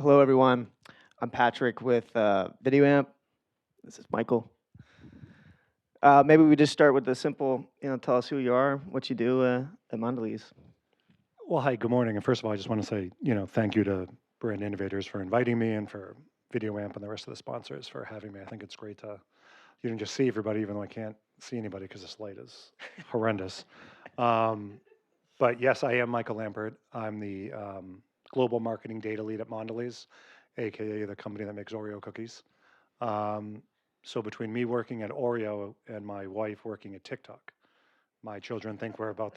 Hello, everyone. I'm Patrick with VideoAmp. This is Michael. Maybe we just start with the simple, tell us who you are, what you do at Mondelēz. Well, hi, good morning. And first of all, I just want to say, thank you to Brand Innovators for inviting me and for VideoAmp and the rest of the sponsors for having me. I think it's great to, just see everybody, even though I can't see anybody because this light is horrendous. But yes, I am Michael Lampert. I'm the global marketing data lead at Mondelēz, aka the company that makes Oreo cookies. So between me working at Oreo and my wife working at TikTok, my children think we're about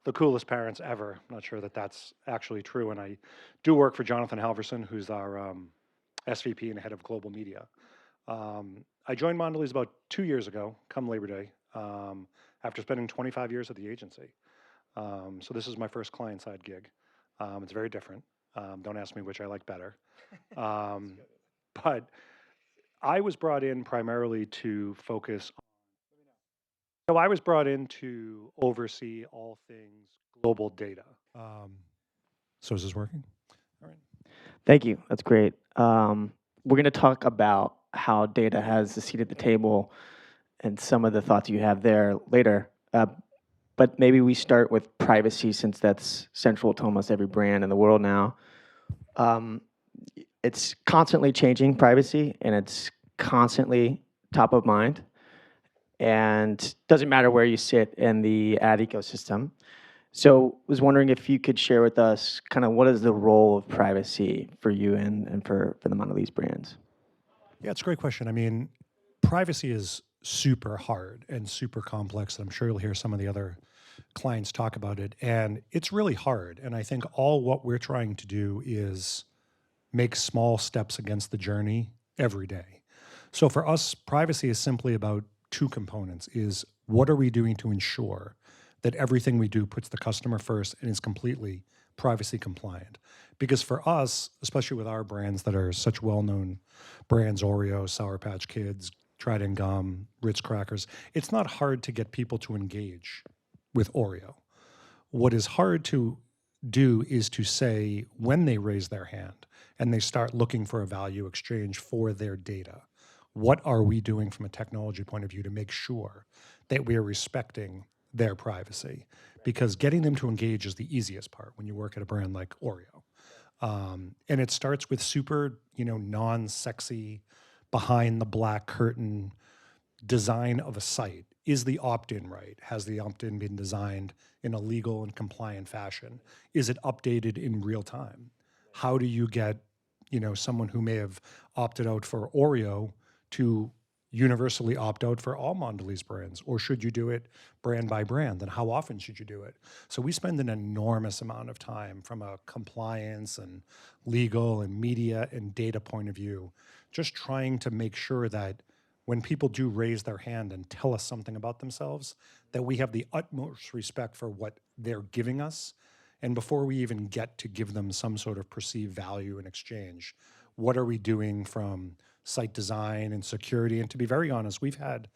the coolest parents ever. I'm not sure that that's actually true. And I do work for Jonathan Halverson, who's our SVP and head of global media. I joined Mondelēz about 2 years ago, come Labor Day, after spending 25 years at the agency. So this is my first client-side gig. It's very different. Don't ask me which I like better. But I was brought in primarily to focus. So I was brought in to oversee all things global data. So is this working? All right. Thank you. That's great. We're going to talk about how data has a seat at the table and some of the thoughts you have there later. But maybe we start with privacy, since that's central to almost every brand in the world now. It's constantly changing, privacy, and it's constantly top of mind. And doesn't matter where you sit in the ad ecosystem. So I was wondering if you could share with us kind of what is the role of privacy for you and for the Mondelēz brands? Yeah, it's a great question. I mean, privacy is super hard and super complex. And I'm sure you'll hear some of the other clients talk about it. And it's really hard. And I think all what we're trying to do is make small steps against the journey every day. So for us, privacy is simply about two components: is what are we doing to ensure that everything we do puts the customer first and is completely privacy compliant. Because for us, especially with our brands that are such well-known brands, Oreo, Sour Patch Kids, Trident Gum, Ritz Crackers, it's not hard to get people to engage with Oreo. What is hard to do is to say, when they raise their hand and they start looking for a value exchange for their data, what are we doing from a technology point of view to make sure that we are respecting their privacy? Because getting them to engage is the easiest part when you work at a brand like Oreo. And it starts with super, non-sexy, behind the black curtain design of a site. Is the opt-in right? Has the opt-in been designed in a legal and compliant fashion? Is it updated in real time? How do you get, someone who may have opted out for Oreo to universally opt out for all Mondelēz brands? Or should you do it brand by brand? And how often should you do it? So we spend an enormous amount of time from a compliance and legal and media and data point of view, just trying to make sure that when people do raise their hand and tell us something about themselves, that we have the utmost respect for what they're giving us. And before we even get to give them some sort of perceived value in exchange, what are we doing from site design and security? And to be very honest, we've had,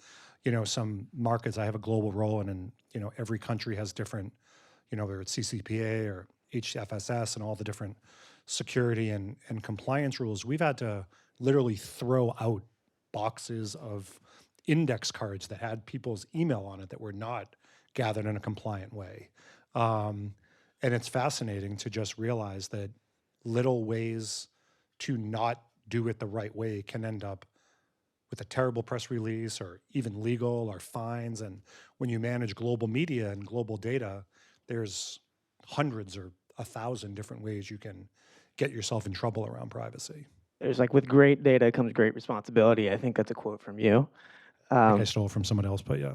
some markets. I have a global role, and every country has different, whether it's CCPA or HFSS and all the different security and compliance rules. We've had to literally throw out boxes of index cards that had people's email on it that were not gathered in a compliant way. And it's fascinating to just realize that little ways to not do it the right way can end up with a terrible press release or even legal or fines. And when you manage global media and global data, there's hundreds or 1,000 different ways you can get yourself in trouble around privacy. There's with great data comes great responsibility. I think that's a quote from you. I think I stole it from someone else, but yeah.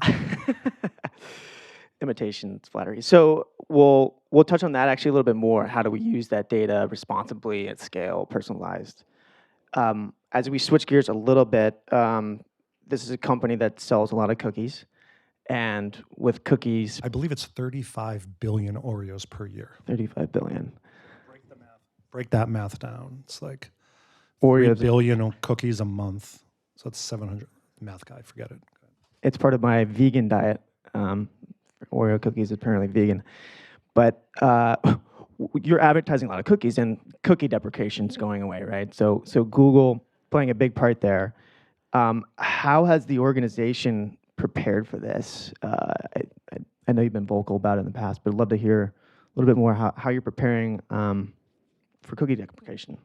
Imitation, it's flattery. So we'll touch on that actually a little bit more. How do we use that data responsibly at scale, personalized? As we switch gears a little bit, this is a company that sells a lot of cookies. And with cookies, I believe it's 35 billion Oreos per year. 35 billion. Break that math down. It's like Oreos. 3 billion cookies a month. So it's 700. Math guy, forget it. It's part of my vegan diet. Oreo cookies apparently vegan. But you're advertising a lot of cookies, and cookie deprecation's going away, right? So Google playing a big part there. How has the organization prepared for this? I know you've been vocal about it in the past, but I'd love to hear a little bit more how you're preparing for cookie deprecation.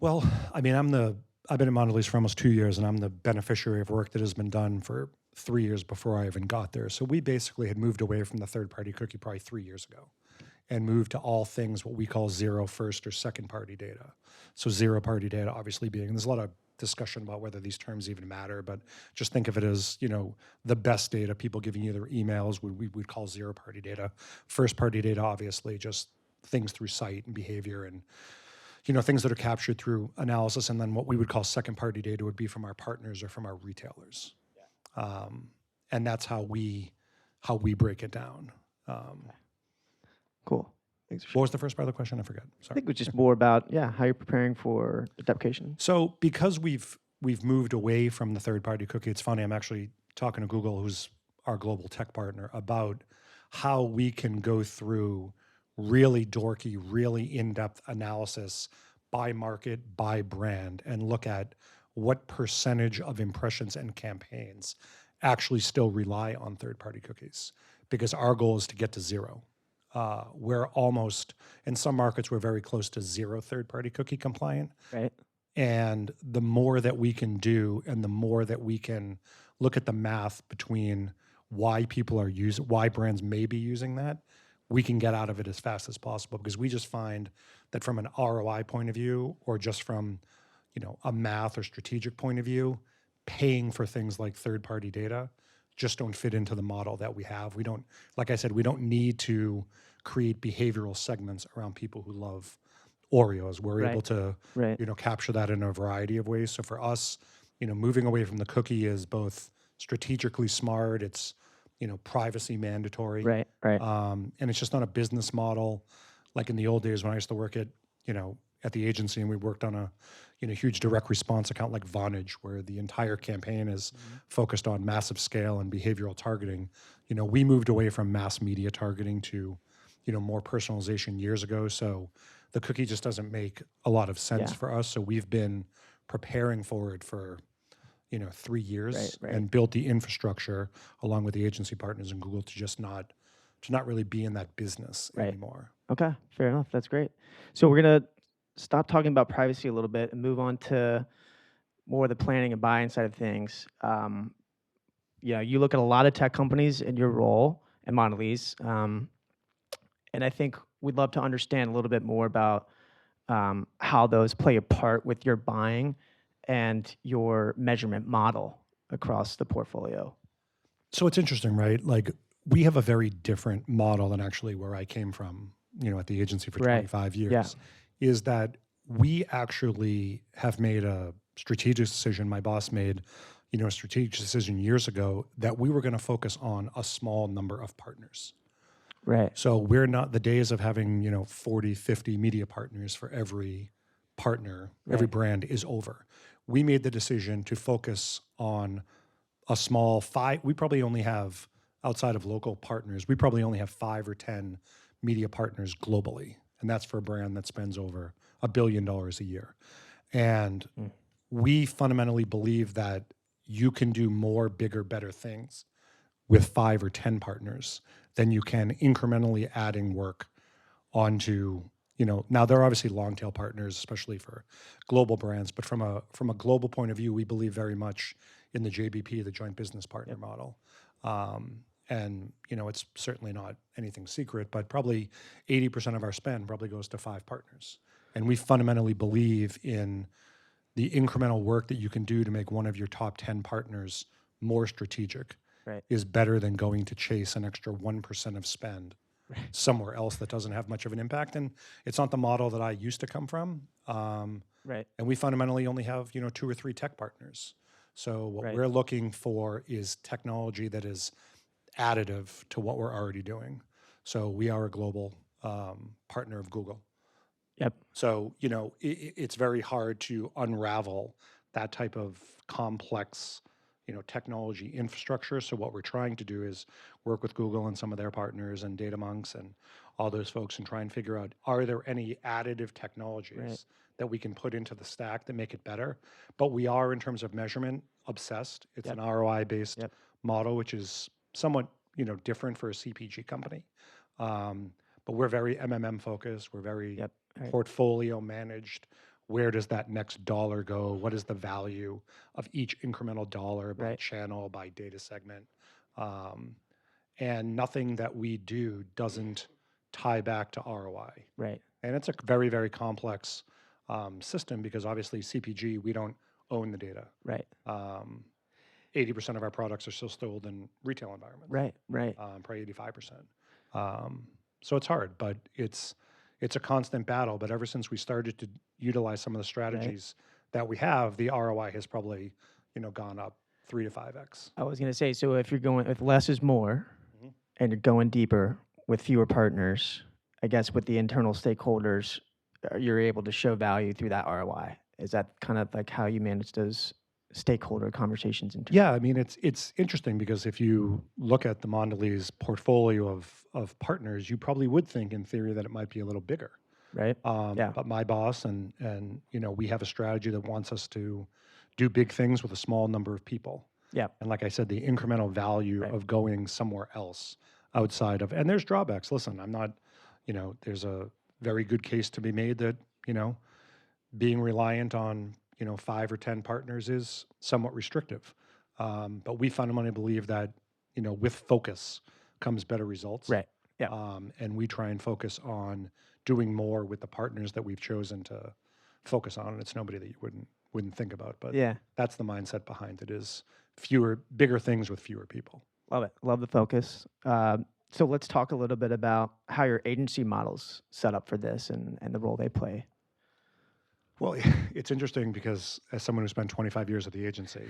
Well, I mean, I've been at Mondelēz for almost 2 years, and I'm the beneficiary of work that has been done for 3 years before I even got there. So we basically had moved away from the third-party cookie probably 3 years ago and moved to all things what we call zero first or second-party data. So zero-party data obviously being, and there's a lot of discussion about whether these terms even matter, but just think of it as, the best data, people giving you their emails, we would call zero-party data. First-party data, obviously, just things through site and behavior and things that are captured through analysis, and then what we would call second-party data would be from our partners or from our retailers. And that's how we break it down. Cool. Thanks for What was the first part of the question? I forgot. I Sorry. think it was just more about how you're preparing for the deprecation. So because we've moved away from the third-party cookie, it's funny, I'm actually talking to Google, who's our global tech partner, about how we can go through really dorky, really in-depth analysis by market, by brand, and look at what percentage of impressions and campaigns actually still rely on third-party cookies. Because our goal is to get to zero. We're almost, in some markets, we're very close to zero third-party cookie compliant. Right. And the more that we can do, and the more that we can look at the math between why brands may be using that, we can get out of it as fast as possible, because we just find that from an ROI point of view, or just from, a math or strategic point of view, paying for things like third-party data just don't fit into the model that we have. We don't, like I said, we don't need to create behavioral segments around people who love Oreos. We're able to, capture that in a variety of ways. So for us, moving away from the cookie is both strategically smart. It's, privacy mandatory. Right. And it's just not a business model like in the old days when I used to work at the agency, and we worked on a huge direct response account like Vonage, where the entire campaign is focused on massive scale and behavioral targeting. We moved away from mass media targeting to more personalization years ago. So the cookie just doesn't make a lot of sense for us. So we've been preparing for it for 3 years and built the infrastructure along with the agency partners and Google to not really be in that business anymore. Okay, fair enough. That's great. So we're gonna stop talking about privacy a little bit and move on to more of the planning and buying side of things. You look at a lot of tech companies in your role at Mondelēz, and I think we'd love to understand a little bit more about how those play a part with your buying and your measurement model across the portfolio. So it's interesting, right? Like, we have a very different model than actually where I came from, at the agency for 25 years, is that we actually have made a strategic decision. My boss made, a strategic decision years ago that we were going to focus on a small number of partners. Right. So we're not, the days of having, 40, 50 media partners for every partner, every brand is over. We made the decision to focus on a small we probably only have, outside of local partners, we probably only have 5 or 10 media partners globally. And that's for a brand that spends over $1 billion a year. And we fundamentally believe that you can do more, bigger, better things with 5 or 10 partners than you can incrementally adding work onto, now there are obviously long tail partners, especially for global brands, but from a global point of view, we believe very much in the JBP, the joint business partner model. And, it's certainly not anything secret, but probably 80% of our spend probably goes to 5 partners. And we fundamentally believe in the incremental work that you can do to make one of your top 10 partners more strategic is better than going to chase an extra 1% of spend somewhere else that doesn't have much of an impact. And it's not the model that I used to come from. And we fundamentally only have, 2 or 3 tech partners. So what we're looking for is technology that is additive to what we're already doing. So we are a global partner of Google. Yep. So, it's very hard to unravel that type of complex, technology infrastructure. So what we're trying to do is work with Google and some of their partners and DataMonks and all those folks and try and figure out, are there any additive technologies that we can put into the stack that make it better? But we are, in terms of measurement, obsessed. It's an ROI-based model, which is somewhat, different for a CPG company. But we're very MMM focused. We're very portfolio managed. Where does that next dollar go? What is the value of each incremental dollar by channel, by data segment? And nothing that we do doesn't tie back to ROI. Right. And it's a very, very complex system because obviously CPG, we don't own the data. Right. 80% of our products are still sold in retail environments. Right. Probably 85%. So it's hard, but it's a constant battle. But ever since we started to utilize some of the strategies that we have, the ROI has probably, gone up 3 to 5x. I was going to say, so if you're going with less is more, and you're going deeper with fewer partners, I guess with the internal stakeholders, you're able to show value through that ROI. Is that kind of like how you manage those stakeholder conversations? Yeah, I mean, it's interesting because if you look at the Mondelēz portfolio of partners, you probably would think in theory that it might be a little bigger. Right. But my boss and we have a strategy that wants us to do big things with a small number of people. Yeah. And like I said, the incremental value of going somewhere else outside of, and there's drawbacks. Listen, I'm not, there's a very good case to be made that, being reliant on, 5 or 10 partners is somewhat restrictive. But we fundamentally believe that, with focus comes better results. Right. Yeah. And we try and focus on doing more with the partners that we've chosen to focus on. And it's nobody that you wouldn't think about, but that's the mindset behind it, is bigger things with fewer people. Love it. Love the focus. So let's talk a little bit about how your agency model's set up for this and the role they play. Well, it's interesting because as someone who spent 25 years at the agency,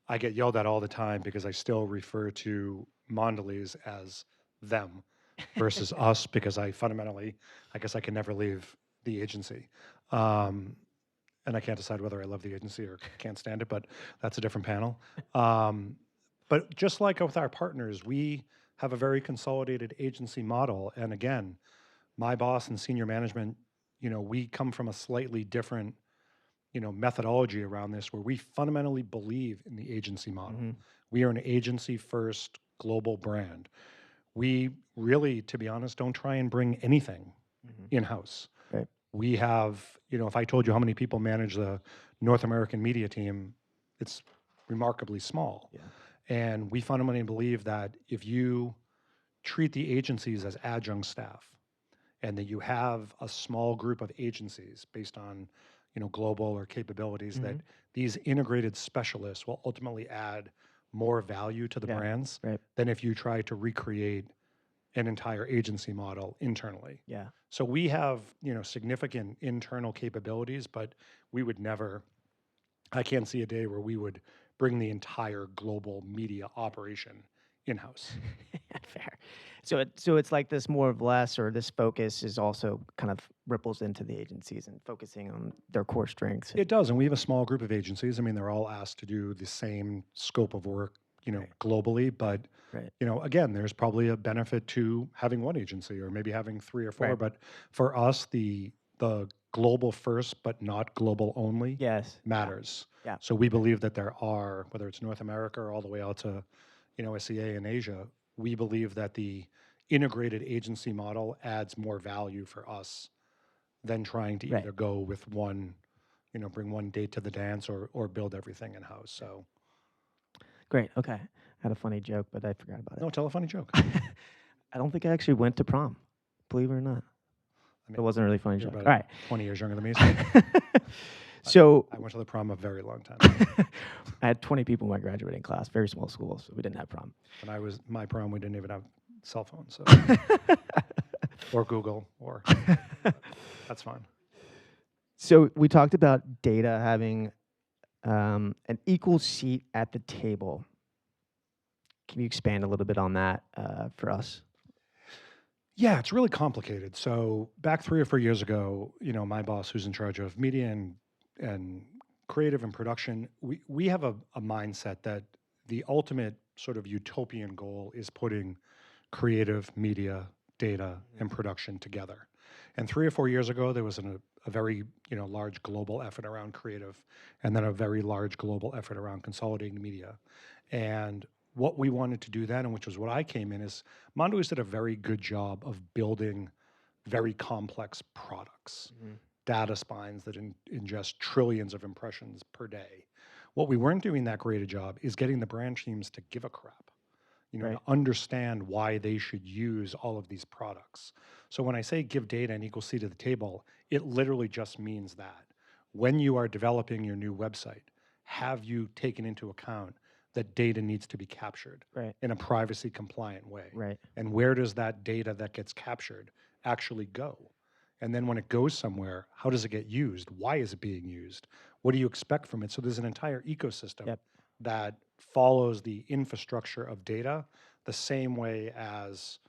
I get yelled at all the time because I still refer to Mondelēz as them versus us, because I guess I can never leave the agency. And I can't decide whether I love the agency or can't stand it, but that's a different panel. But just like with our partners, we have a very consolidated agency model. And again, my boss and senior management, we come from a slightly different, methodology around this, where we fundamentally believe in the agency model. We are an agency first global brand. We really, to be honest, don't try and bring anything in-house. Right. We have, if I told you how many people manage the North American media team, it's remarkably small. Yeah. And we fundamentally believe that if you treat the agencies as adjunct staff, and that you have a small group of agencies based on, global or capabilities, that these integrated specialists will ultimately add more value to the brands than if you try to recreate an entire agency model internally. Yeah. So we have, significant internal capabilities, but we would never, I can't see a day where we would bring the entire global media operation in-house. Fair. So it's like this more of less, or this focus is also kind of ripples into the agencies and focusing on their core strengths. It does, and we have a small group of agencies. I mean, they're all asked to do the same scope of work, globally, but again, there's probably a benefit to having one agency or maybe having 3 or 4. But for us, the global first but not global only matters. Yeah. So we believe that there are, whether it's North America or all the way out to SEA in Asia, we believe that the integrated agency model adds more value for us than trying to either go with one, bring one date to the dance or build everything in-house. So great. Okay. I had a funny joke, but I forgot about it. No, tell a funny joke. I don't think I actually went to prom, believe it or not. It wasn't a really funny joke. All right. 20 years younger than me. So I went to the prom a very long time. I had 20 people in my graduating class, very small school, so we didn't have prom. When my prom, we didn't even have cell phones, so or Google, or that's fine. So we talked about data having an equal seat at the table. Can you expand a little bit on that for us? Yeah, it's really complicated. So back 3 or 4 years ago, my boss, who's in charge of media and creative and production, we have a mindset that the ultimate sort of utopian goal is putting creative, media, data, and production together. And 3 or 4 years ago, there was a very large global effort around creative, and then a very large global effort around consolidating media. And what we wanted to do then, and which was what I came in, is Mondelēz did a very good job of building very complex products, data spines that ingest trillions of impressions per day. What we weren't doing that great a job is getting the brand teams to give a crap, to understand why they should use all of these products. So when I say give data an equal seat at the table, it literally just means that when you are developing your new website, have you taken into account that data needs to be captured in a privacy compliant way? And where does that data that gets captured actually go? And then when it goes somewhere, how does it get used? Why is it being used? What do you expect from it? So there's an entire ecosystem that follows the infrastructure of data the same way as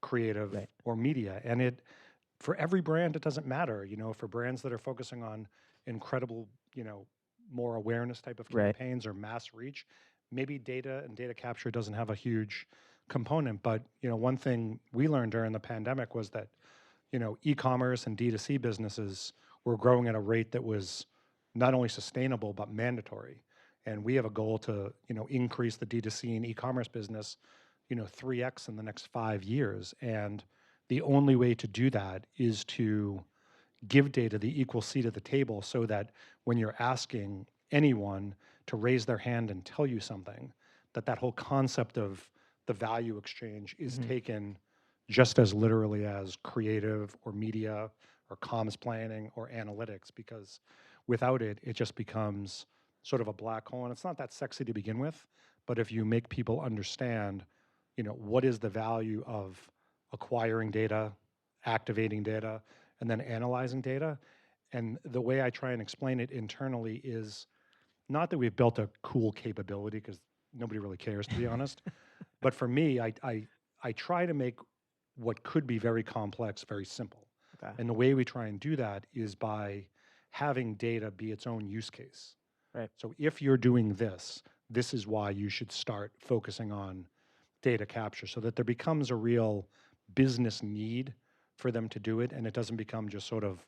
creative or media. And it, for every brand, it doesn't matter. For brands that are focusing on incredible, more awareness type of campaigns or mass reach, maybe data and data capture doesn't have a huge component. But one thing we learned during the pandemic was that e-commerce and D2C businesses were growing at a rate that was not only sustainable but mandatory. And we have a goal to increase the D2C and e-commerce business 3x in the next 5 years. And the only way to do that is to give data the equal seat at the table, so that when you're asking anyone to raise their hand and tell you something, that whole concept of the value exchange is taken just as literally as creative or media or comms planning or analytics, because without it, it just becomes sort of a black hole. And it's not that sexy to begin with, but if you make people understand, what is the value of acquiring data, activating data, and then analyzing data. And the way I try and explain it internally is not that we've built a cool capability, because nobody really cares, to be honest. But for me, I try to make what could be very complex very simple. And the way we try and do that is by having data be its own use case. So if you're doing this, this is why you should start focusing on data capture, so that there becomes a real business need for them to do it, and it doesn't become just sort of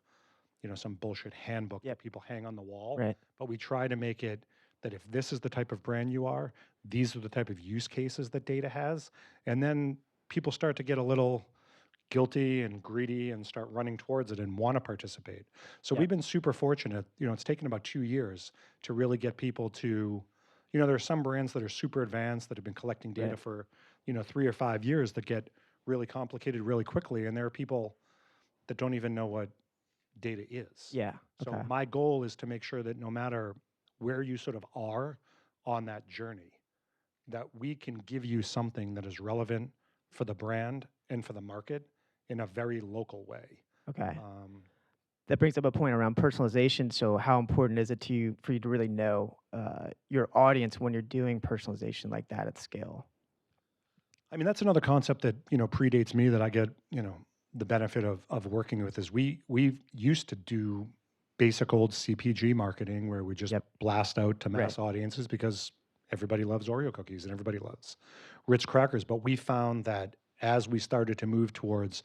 some bullshit handbook that people hang on the wall. But we try to make it that if this is the type of brand you are, these are the type of use cases that data has. And then people start to get a little guilty and greedy and start running towards it and want to participate. So we've been super fortunate. It's taken about 2 years to really get people to, there are some brands that are super advanced that have been collecting data for, 3 or 5 years that get really complicated really quickly. And there are people that don't even know what data is. So my goal is to make sure that no matter where you sort of are on that journey, that we can give you something that is relevant for the brand and for the market in a very local way. That brings up a point around personalization. So how important is it for you to really know your audience when you're doing personalization like that at scale? I mean, that's another concept that, predates me, that I get, the benefit of working with. Is we used to do basic old CPG marketing where we just blast out to mass audiences because everybody loves Oreo cookies and everybody loves Ritz crackers. But we found that as we started to move towards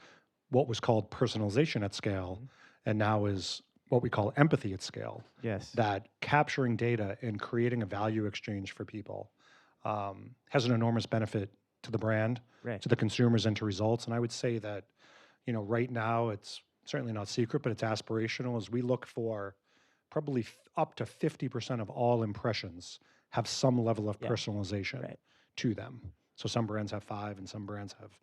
what was called personalization at scale, and now is what we call empathy at scale, that capturing data and creating a value exchange for people has an enormous benefit to the brand, to the consumers, and to results. And I would say that, right now, it's certainly not secret, but it's aspirational, as we look for probably up to 50% of all impressions have some level of personalization to them. So some brands have 5 and some brands have,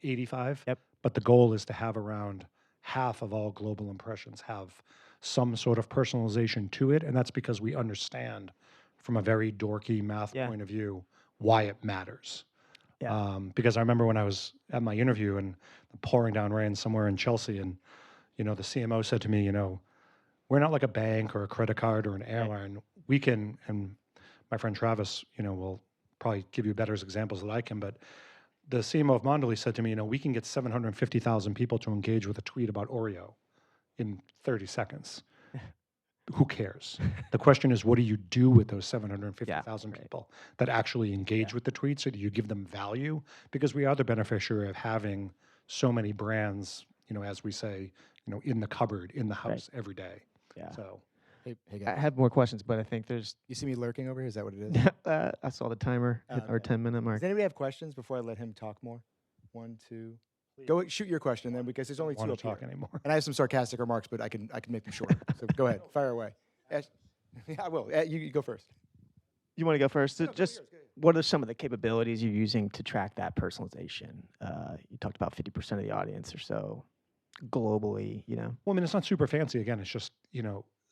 85. But the goal is to have around half of all global impressions have some sort of personalization to it. And that's because we understand from a very dorky math point of view why it matters. Because I remember when I was at my interview and the pouring down rain somewhere in Chelsea, and the CMO said to me, we're not like a bank or a credit card or an airline. We can, and my friend Travis, will probably give you better examples than I can, but the CMO of Mondele said to me, we can get 750,000 people to engage with a tweet about Oreo in 30 seconds. who cares? The question is, what do you do with those 750,000 right. people that actually engage with the tweets? So do you give them value? Because we are the beneficiary of having so many brands, as we say, in the cupboard, in the house every day. Yeah. So Hey I guys. have more questions, but I think there's. You see me lurking over here? Is that what it is? I saw the timer hit our Okay. 10-minute mark. Does anybody have questions before I let him talk more? 1, 2. Go shoot your question then, because there's only don't 2 want up to talk here. anymore. And I have some sarcastic remarks, but I can make them short. So go ahead, fire away. Yeah, I will. You go first. You want to go first? No, go Just yours, go ahead. what are some of the capabilities you're using to track that personalization? You talked about 50% of the audience or so globally, Well, I mean, it's not super fancy. Again, it's just,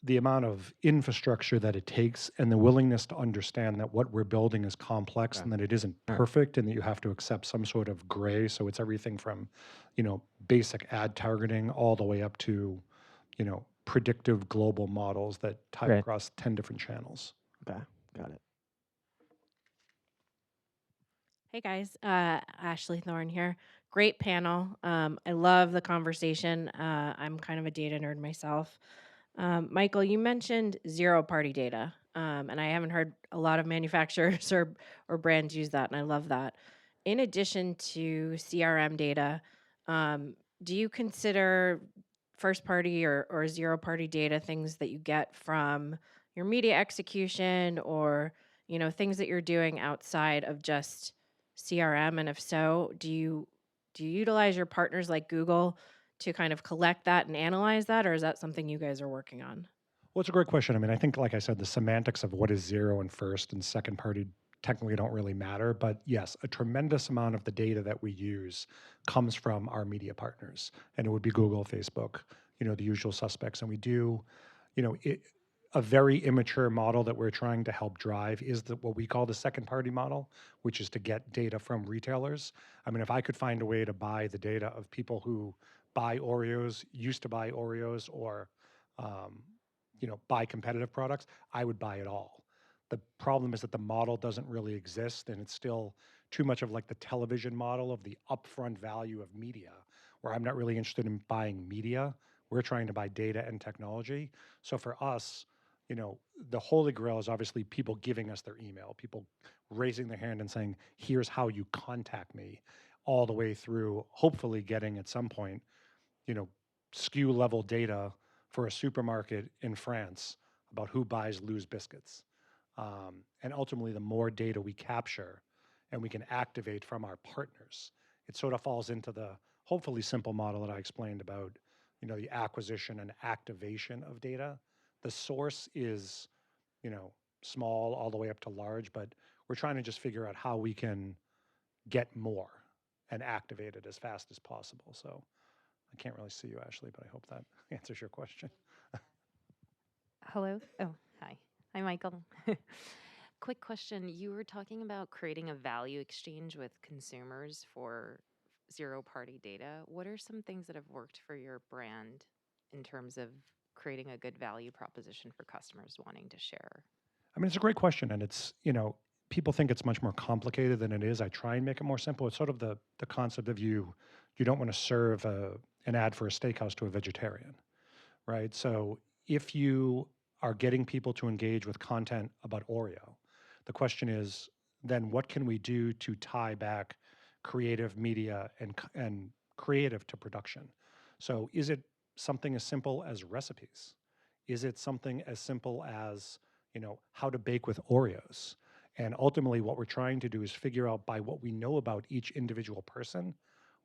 the amount of infrastructure that it takes and the willingness to understand that what we're building is complex and that it isn't perfect and that you have to accept some sort of gray. So it's everything from, basic ad targeting all the way up to, predictive global models that tie Right. across 10 different channels. Okay, got it. Hey guys, Ashley Thorne here. Great panel. I love the conversation. I'm kind of a data nerd myself. Michael, you mentioned zero-party data, and I haven't heard a lot of manufacturers or brands use that, and I love that. In addition to CRM data, do you consider first-party or zero-party data things that you get from your media execution or things that you're doing outside of just CRM? And if so, do you utilize your partners like Google to kind of collect that and analyze that, or is that something you guys are working on? Well, it's a great question. I mean, I think, like I said, the semantics of what is zero and first and second party technically don't really matter. But yes, a tremendous amount of the data that we use comes from our media partners. And it would be Google, Facebook, the usual suspects. And we do, a very immature model that we're trying to help drive is what we call the second party model, which is to get data from retailers. I mean, if I could find a way to buy the data of people who buy Oreos, used to buy Oreos, or buy competitive products, I would buy it all. The problem is that the model doesn't really exist, and it's still too much of like the television model of the upfront value of media, where I'm not really interested in buying media. We're trying to buy data and technology. So for us, the holy grail is obviously people giving us their email, people raising their hand and saying, here's how you contact me, all the way through hopefully getting at some point, SKU level data for a supermarket in France about who buys loose biscuits. And ultimately, the more data we capture and we can activate from our partners, it sort of falls into the hopefully simple model that I explained about, the acquisition and activation of data. The source is, small all the way up to large, but we're trying to just figure out how we can get more and activate it as fast as possible. So I can't really see you, Ashley, but I hope that answers your question. Hello? Oh, hi. Hi, Michael. Quick question. You were talking about creating a value exchange with consumers for zero-party data. What are some things that have worked for your brand in terms of creating a good value proposition for customers wanting to share? I mean, it's a great question, and it's, people think it's much more complicated than it is. I try and make it more simple. It's sort of the concept of you don't want to serve an ad for a steakhouse to a vegetarian, right? So if you are getting people to engage with content about Oreo, the question is then what can we do to tie back creative media and creative to production? So is it something as simple as recipes? Is it something as simple as, how to bake with Oreos? And ultimately what we're trying to do is figure out by what we know about each individual person,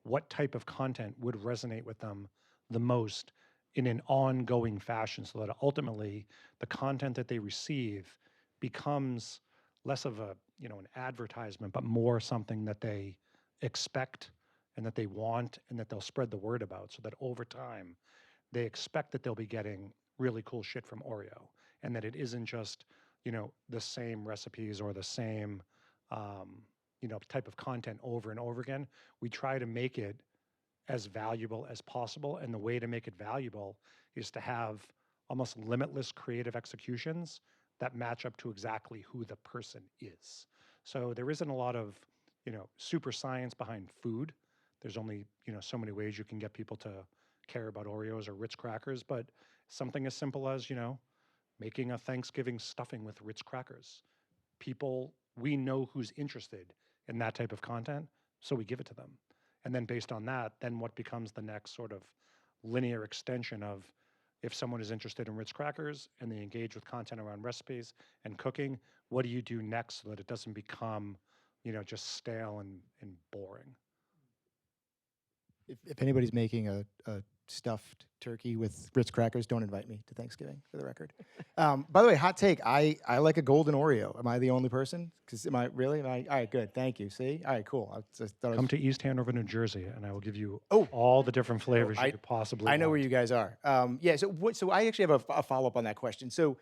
what type of content would resonate with them the most in an ongoing fashion so that ultimately the content that they receive becomes less of an advertisement, but more something that they expect and that they want and that they'll spread the word about so that over time they expect that they'll be getting really cool shit from Oreo and that it isn't just, the same recipes or the same, type of content over and over again. We try to make it as valuable as possible. And the way to make it valuable is to have almost limitless creative executions that match up to exactly who the person is. So there isn't a lot of, super science behind food. There's only, so many ways you can get people to care about Oreos or Ritz crackers, but something as simple as, making a Thanksgiving stuffing with Ritz crackers. People, we know who's interested in that type of content, so we give it to them. And then based on that, then what becomes the next sort of linear extension of, if someone is interested in Ritz crackers and they engage with content around recipes and cooking, what do you do next so that it doesn't become, just stale and boring? If anybody's making a stuffed turkey with Ritz crackers, don't invite me to Thanksgiving, for the record. By the way, hot take, I like a golden Oreo. Am I the only person? Because really? All right, good, thank you. See? All right, cool. I just thought Come to East Hanover, New Jersey, and I will give you Oh. all the different flavors I- you could possibly I know want. where you guys are. Yeah, so I actually have a follow-up on that question. So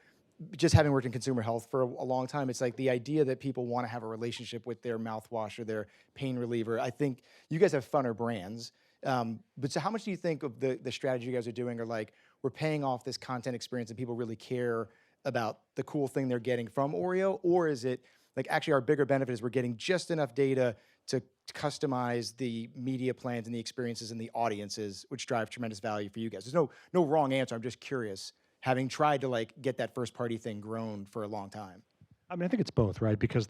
just having worked in consumer health for a long time, it's like the idea that people want to have a relationship with their mouthwash or their pain reliever. I think you guys have funner brands. But so how much do you think of the strategy you guys are doing, or like, we're paying off this content experience and people really care about the cool thing they're getting from Oreo? Or is it like, actually our bigger benefit is we're getting just enough data to customize the media plans and the experiences and the audiences, which drive tremendous value for you guys? There's no wrong answer. I'm just curious, having tried to like get that first party thing grown for a long time. I mean, I think it's both, right? Because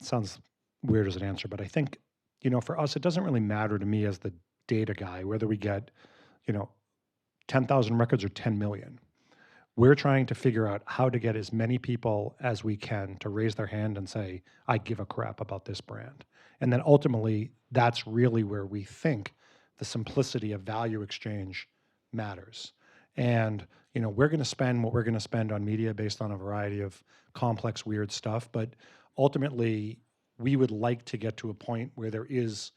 sounds weird as an answer, but I think, for us, it doesn't really matter to me as the data guy whether we get, 10,000 records or 10 million. We're trying to figure out how to get as many people as we can to raise their hand and say, I give a crap about this brand. And then ultimately, that's really where we think the simplicity of value exchange matters. And, we're going to spend what we're going to spend on media based on a variety of complex, weird stuff. But ultimately, we would like to get to a point where there is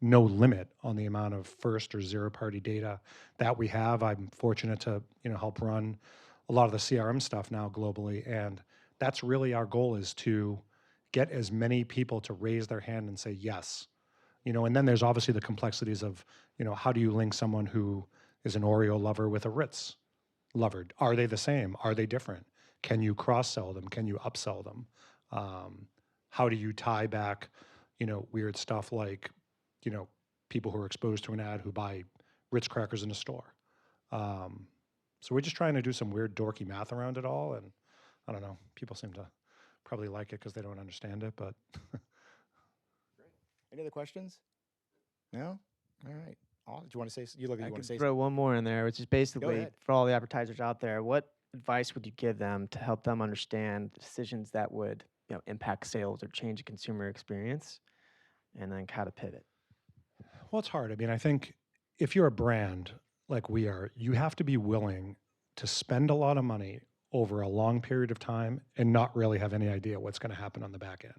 no limit on the amount of first or zero-party data that we have. I'm fortunate to, help run a lot of the CRM stuff now globally, and that's really our goal, is to get as many people to raise their hand and say yes. And then there's obviously the complexities of, how do you link someone who is an Oreo lover with a Ritz lover? Are they the same? Are they different? Can you cross-sell them? Can you upsell them? How do you tie back, weird stuff like, people who are exposed to an ad who buy Ritz crackers in a store? So we're just trying to do some weird dorky math around it all, and I don't know, people seem to probably like it because they don't understand it, but Any other questions? No? All right. Do you want to say, you look like I you want could to say throw one more in there, which is basically ahead. for all the advertisers out there, what advice would you give them to help them understand decisions that would impact sales or change the consumer experience, and then how to pivot? well, it's hard. I mean, I think if you're a brand like we are, you have to be willing to spend a lot of money over a long period of time and not really have any idea what's going to happen on the back end.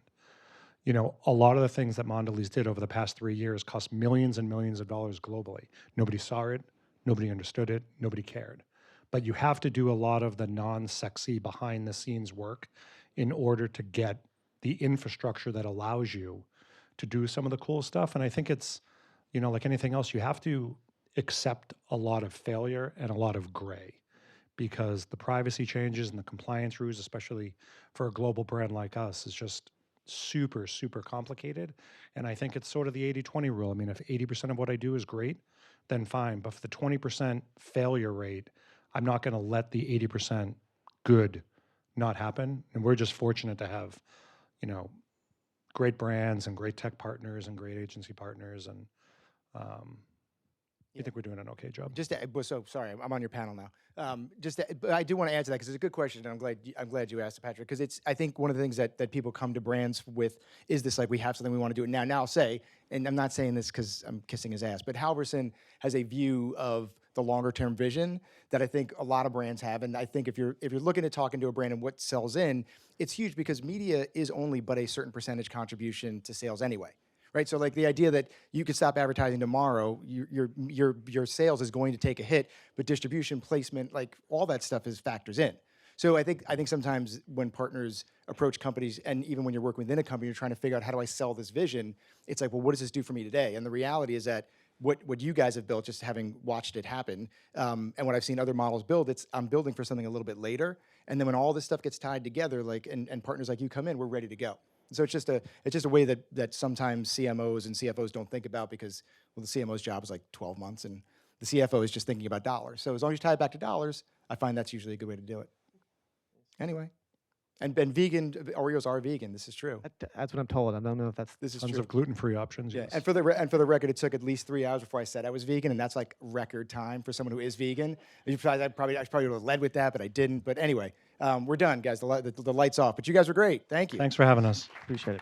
A lot of the things that Mondelēz did over the past 3 years cost millions and millions of dollars globally. Nobody saw it, nobody understood it, nobody cared. But you have to do a lot of the non-sexy behind the scenes work in order to get the infrastructure that allows you to do some of the cool stuff. And I think it's, like anything else, you have to accept a lot of failure and a lot of gray, because the privacy changes and the compliance rules, especially for a global brand like us, is just super, super complicated. And I think it's sort of the 80-20 rule. I mean, if 80% of what I do is great, then fine. But for the 20% failure rate, I'm not going to let the 80% good not happen. And we're just fortunate to have, great brands and great tech partners and great agency partners. And I think we're doing an okay job. So sorry, I'm on your panel now. But I do want to add to that because it's a good question, and I'm glad you asked it, Patrick. Because I think one of the things that people come to brands with is this, like, we have something, we want to do it now. Now I'll say, and I'm not saying this because I'm kissing his ass, but Halverson has a view of the longer term vision that I think a lot of brands have. And I think if you're looking at talking to a brand and what sells in, it's huge, because media is only but a certain percentage contribution to sales anyway. Right, so like the idea that you could stop advertising tomorrow, your sales is going to take a hit, but distribution, placement, like all that stuff factors in. So I think sometimes when partners approach companies, and even when you're working within a company, you're trying to figure out, how do I sell this vision? It's like, well, what does this do for me today? And the reality is that what you guys have built, just having watched it happen, and what I've seen other models build, I'm building for something a little bit later, and then when all this stuff gets tied together, like and partners like you come in, we're ready to go. So it's just a way that sometimes CMOs and CFOs don't think about, because, well, the CMO's job is like 12 months and the CFO is just thinking about dollars. So as long as you tie it back to dollars, I find that's usually a good way to do it. Anyway, and vegan Oreos are vegan. This is true. That's what I'm told. I don't know if that's This is Tons true. of gluten-free options. Yeah, Yes. and for the record, it took at least 3 hours before I said I was vegan, and that's like record time for someone who is vegan. I probably would have led with that, but I didn't. But anyway, we're done, guys. The lights off. But you guys were great. Thank you. Thanks for having us. Appreciate it.